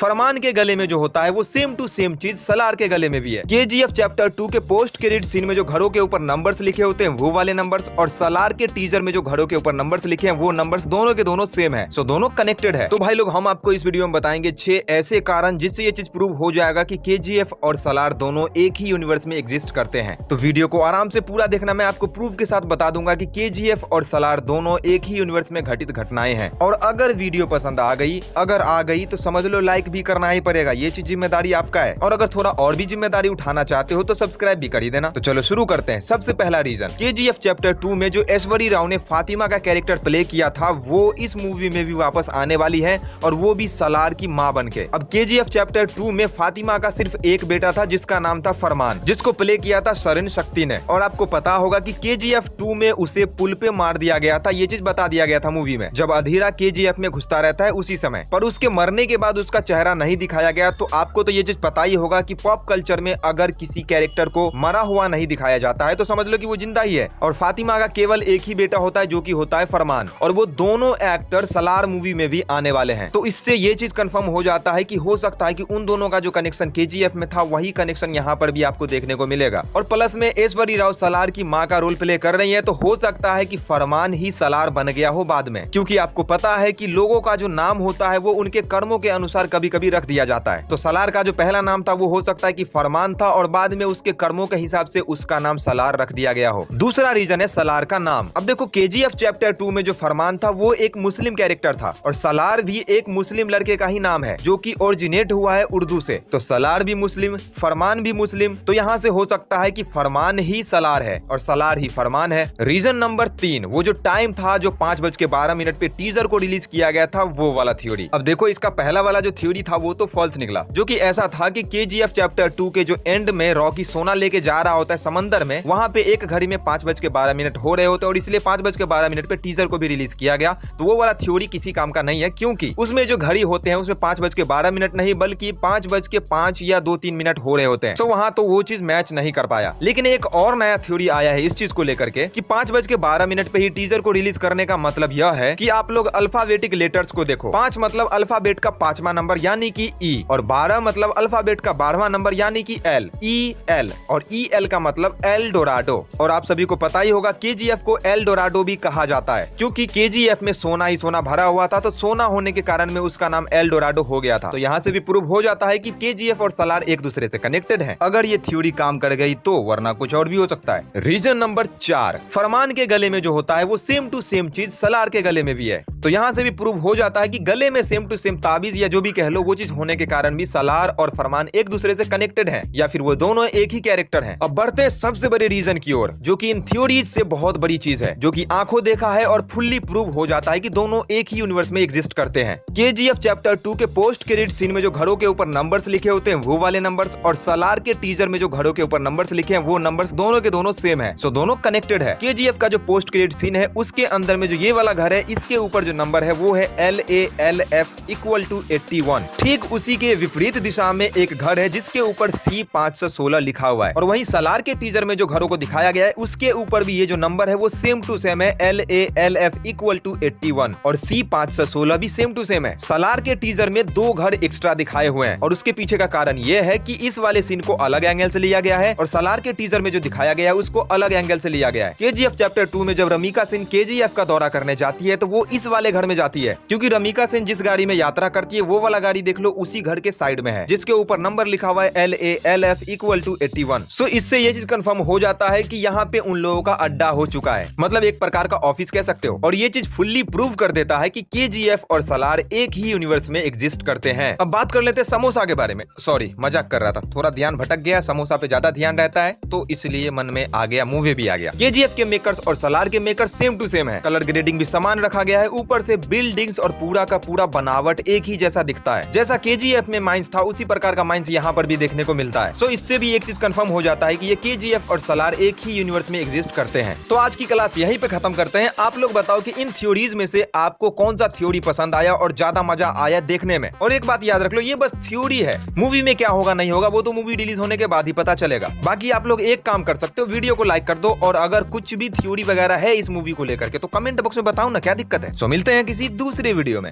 फरमान के गले में जो होता है वो सेम टू सेम चीज सलार के गले में भी है। केजीएफ चैप्टर 2 के पोस्ट क्रेडिट सीन में जो घरों के ऊपर नंबर्स लिखे होते हैं वो वाले नंबर्स, और सलार के टीजर में जो घरों के ऊपर नंबर्स लिखे हैं वो नंबर्स दोनों के दोनों सेम है। सो दोनों कनेक्टेड है। तो भाई लोग हम आपको इस वीडियो में बताएंगे 6 ऐसे कारण जिससे ये चीज प्रूव हो जाएगा कि केजीएफ और सलार दोनों एक ही यूनिवर्स में एग्जिस्ट करते हैं। तो वीडियो को आराम से पूरा देखना, मैं आपको प्रूफ के साथ बता दूंगा कि केजीएफ और सलार दोनों एक ही यूनिवर्स में घटित घटनाएं हैं। और अगर वीडियो पसंद आ गई तो समझ लो लाइक भी करना ही पड़ेगा, ये चीज जिम्मेदारी आपका है। और अगर थोड़ा और भी जिम्मेदारी उठाना चाहते हो तो सब्सक्राइब भी कर ही देना। तो चलो शुरू करते हैं। सबसे पहला रीजन, केजीएफ चैप्टर 2 में जो ऐश्वर्या राव ने फातिमा का कैरेक्टर प्ले किया था वो इस मूवी में भी वापस आने वाली है, और वो भी सलार की माँ बनके। अब केजीएफ चैप्टर 2 में फातिमा का सिर्फ एक बेटा था जिसका नाम था फरमान, जिसको प्ले किया था शरण शक्ति ने। और आपको पता होगा कि केजीएफ 2 में उसे पुल पे मार दिया गया था, ये चीज बता दिया गया था मूवी में, जब अधीरा केजीएफ में घुसता रहता है उसी समय। पर उसके मरने के बाद उसका चेहरा नहीं दिखाया गया। तो आपको तो ये चीज पता ही होगा कि पॉप कल्चर में अगर किसी कैरेक्टर को मरा हुआ नहीं दिखाया जाता है तो समझ लो कि वो जिंदा ही है। और फातिमा का केवल एक ही बेटा होता है जो कि होता है फरमान, और वो दोनों एक्टर सलार मूवी में भी आने वाले हैं। तो इससे ये चीज कंफर्म हो जाता है कि हो सकता है कि उन दोनों का जो कनेक्शन केजीएफ में था वही कनेक्शन यहाँ पर भी आपको देखने को मिलेगा। और प्लस में ऐश्वर्या राव सलार की माँ का रोल प्ले कर रही है, तो हो सकता है कि फरमान ही सलार बन गया हो बाद में, क्योंकि आपको पता है कि लोगों का जो नाम होता है वो उनके कर्मों के अनुसार कभी कभी रख दिया जाता है। तो सलार का जो पहला नाम था वो हो सकता है कि फरमान था, और बाद में उसके कर्मों के हिसाब से उसका नाम सलार रख दिया गया हो। दूसरा रीजन है सलार का नाम। अब देखो केजीएफ चैप्टर 2 में जो फरमान था वो एक मुस्लिम कैरेक्टर था, और सलार भी एक मुस्लिम लड़के का ही नाम है जो कि ओरिजिनेट हुआ है उर्दू से। तो सलार भी मुस्लिम, फरमान भी मुस्लिम, तो यहाँ से हो सकता है कि फरमान ही सलार है और सलार ही फरमान है। रीजन नंबर 3, वो जो टाइम था जो 5:12 पे टीजर को रिलीज किया गया था वो वाला थ्योरी। अब देखो इसका पहला वाला जो थ्योरी था वो तो फॉल्स निकला, जो कि ऐसा था कि केजीएफ चैप्टर 2 के जो एंड में रॉकी सोना लेके जा रहा होता है समंदर में, वहां पे एक घड़ी में 5:12 हो रहे होते हैं, और इसलिए 5:12 पे टीजर को भी रिलीज किया गया। तो वो वाला थ्योरी किसी काम का नहीं है, क्योंकि उसमें जो घड़ी होते हैं उसमें 5:12 नहीं बल्कि 5:05 या 2-3 मिनट हो रहे होते हैं। तो वहां तो वो चीज मैच नहीं कर पाया। लेकिन एक और नया थ्योरी आया है इस चीज को लेकर के कि 5:12 पे ही टीजर को रिलीज करने का मतलब यह है कि आप लोग अल्फाबेटिक लेटर्स को देखो। 5 मतलब अल्फाबेट का 5वां नंबर यानी कि ई, और 12 मतलब अल्फाबेट का 12वां नंबर यानी कि एल, ई एल, और ई एल का मतलब एल डोराडो। और आप सभी को पता ही होगा केजीएफ को एल डोराडो भी कहा जाता है, क्योंकि केजीएफ में सोना ही सोना भरा हुआ था, तो सोना होने के कारण में उसका नाम एल डोराडो हो गया था। तो यहाँ से भी प्रूव हो जाता है कि केजीएफ और सलार एक दूसरे से कनेक्टेड हैं, अगर ये थ्योरी काम कर गई तो, वरना कुछ और भी हो सकता है। रीजन नंबर 4, फरमान के गले में जो होता है वो सेम टू सेम चीज सलार के गले में भी है। तो यहाँ से भी प्रूव हो जाता है कि गले में सेम टू सेम ताबीज या जो भी कह लो वो चीज होने के कारण भी सलार और फरमान एक दूसरे से कनेक्टेड हैं, या फिर वो दोनों एक ही कैरेक्टर हैं। अब बढ़ते हैं सबसे बड़े रीजन की ओर, जो कि इन थ्योरीज से बहुत बड़ी चीज है, जो कि आंखों देखा है और फुल्ली प्रूव हो जाता है कि दोनों एक ही यूनिवर्स में एग्जिस्ट करते हैं। केजीएफ चैप्टर 2 के पोस्ट क्रेडिट सीन में जो घरों के ऊपर नंबर्स लिखे होते हैं वो वाले नंबर्स, और सलार के टीजर में जो घरों के ऊपर नंबर्स लिखे हैं वो नंबर्स दोनों के दोनों सेम है। सो दोनों कनेक्टेड है। केजीएफ का जो पोस्ट क्रेडिट सीन है उसके अंदर में जो ये वाला घर है इसके ऊपर जो नंबर है वो है LALF = 81। ठीक उसी के विपरीत दिशा में एक घर है जिसके ऊपर C516 लिखा हुआ है, और वहीं सलार के टीजर में जो घरों को दिखाया गया है उसके ऊपर भी ये जो नंबर है वो सेम टू सेम है, LALF = 81, और C516 भी सेम टू सेम है। सलार के टीजर में 2 घर एक्स्ट्रा दिखाए हुए हैं, और उसके पीछे का कारण ये है कि इस वाले सीन को अलग एंगल से लिया गया है, और सलार के टीजर में जो दिखाया गया है उसको अलग एंगल से लिया गया है। केजीएफ चैप्टर 2 में जब रमीका सिंह केजीएफ का दौरा करने जाती है तो वो इस वाले घर में जाती है, क्योंकि रमीका सिंह जिस गाड़ी में यात्रा करती है वो वाला गाड़ी देख लो उसी घर के साइड में है, जिसके ऊपर नंबर लिखा हुआ है LALF = 81। सो इससे ये चीज कंफर्म हो जाता है कि यहाँ पे उन लोगों का अड्डा हो चुका है, मतलब एक प्रकार का ऑफिस कह सकते हो। और ये चीज फुल्ली प्रूव कर देता है कि केजीएफ और सलार एक ही यूनिवर्स में एग्जिस्ट करते हैं। अब बात कर लेते हैं समोसा के बारे में। सॉरी, मजाक कर रहा था, थोड़ा ध्यान भटक गया, समोसा पे ज्यादा ध्यान रहता है तो इसलिए मन में आ गया, मूवी भी आ गया। केजीएफ के मेकर्स और सलार के मेकर्स सेम टू सेम है, कलर ग्रेडिंग भी समान रखा गया है, ऊपर से बिल्डिंग्स और पूरा का पूरा बनावट एक ही जैसा दिखता है। जैसा केजीएफ में माइंस था उसी प्रकार का माइंस यहाँ पर भी देखने को मिलता है। सो इससे भी एक चीज कंफर्म हो जाता है कि ये केजीएफ और सलार एक ही यूनिवर्स में एग्जिस्ट करते हैं। तो आज की क्लास यहीं पे खत्म करते हैं। आप लोग बताओ कि इन थ्योरीज में से आपको कौन सा थ्योरी पसंद आया और ज्यादा मजा आया देखने में। और एक बात याद रख लो, ये बस थ्योरी है, मूवी में क्या होगा नहीं होगा वो तो मूवी रिलीज होने के बाद ही पता चलेगा। बाकी आप लोग एक काम कर सकते हो, वीडियो को लाइक कर दो, और अगर कुछ भी थ्योरी वगैरह है इस मूवी को लेकर के तो कमेंट बॉक्स में बताओ ना, क्या दिक्कत है। सो मिलते हैं किसी दूसरे वीडियो में।